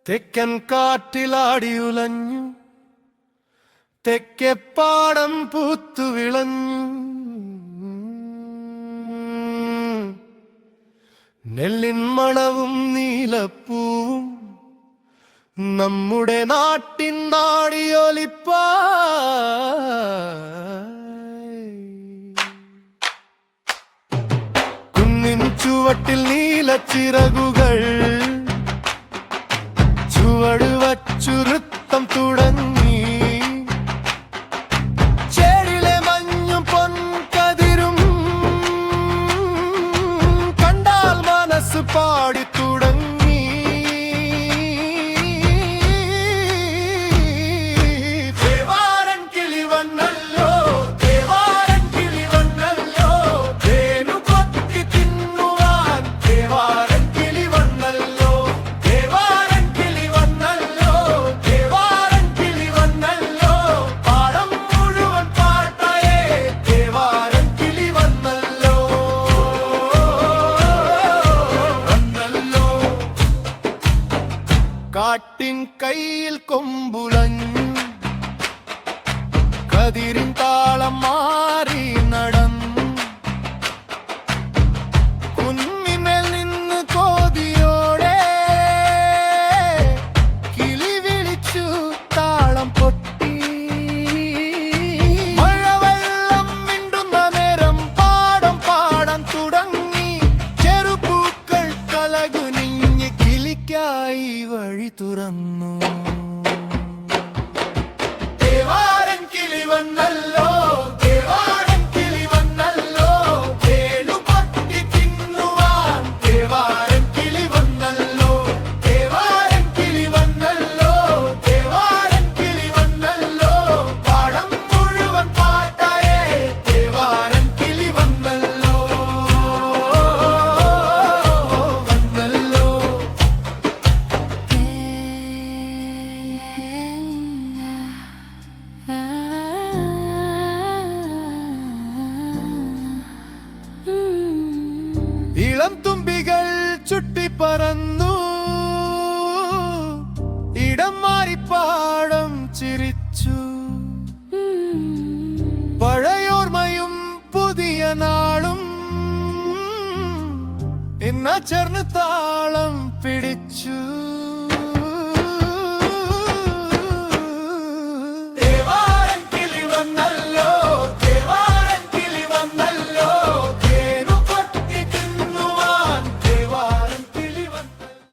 തെക്കൻ കാറ്റിലാടിയുലഞ്ഞു, തെക്കേപ്പാടം പൂത്തു വിളഞ്ഞു. നെല്ലിൻ മണവും നീലപ്പൂവും നമ്മുടെ നാട്ടിൻ നാടിയൊലിപ്പായി. കുന്നിൻ ചുവട്ടിൽ നീലച്ചിറകുകൾ ചുവട് വച്ചു നൃത്തം തുടങ്ങി. ചേരിലെ മഞ്ഞും പൊൻകതിരും കണ്ടാൽ മനസ്സ് പാടി തുടങ്ങി. ദേവാരൻ കിളി വന്നല്ലോ, ദേവാരൻ കിളി വന്നല്ലോ, തേനു കൊത്തി തിന്നുവാൻ ദേവാരൻ കിളി വന്നല്ലോ. ദേവാരൻ കിളി വന്നല്ലോ, ദേവാരൻ കിളി വന്നല്ലോ, പാടം മുഴുവൻ പാട്ടായേ ദേവാരൻ കിളി വന്നല്ലോ. വന്നല്ലോ കാട്ടിൻ കയ്യിൽ കൊമ്പുലഞ്ഞു, കതിരിൻ താളം മാറി നടന്നു. കുന്നിന്മേൽ നിന്ന് കോതിയോടെ കിളി വിളിച്ചു താളം പൊട്ടി. മഴവെള്ളം മിണ്ടുന്ന നേരം പാടം പാടാൻ തുടങ്ങി. ചെറുപൂക്കൾ കലകുനിഞ്ഞ് കിളിക്കായി വഴി തുറന്നു. ദേവാരൻ കിളി വന്നല്ലോ, ദേവാരൻ കിളി വന്നല്ലോ, തേനു കൊത്തി തിന്നുവാൻ ദേവാരൻ കിളി വന്നല്ലോ. ദേവാരൻ കിളി വന്നല്ലോ, ദേവാരൻ കിളി വന്നല്ലോ, പാടം മുഴുവൻ പാട്ടായേ ദേവാരൻ കിളി വന്നല്ലോ. വന്നല്ലോ ഇളം തുമ്പികൾ ചുട്ടിപ്പറന്നു, ഇടം മാറി പാടം ചിരിച്ചു. പഴയോർമ്മയും പുതിയ നാളും ഇന്ന ചേർന്ന് താളം പിടിച്ചു. ദേവാരൻ കിളി വന്നല്ലോ,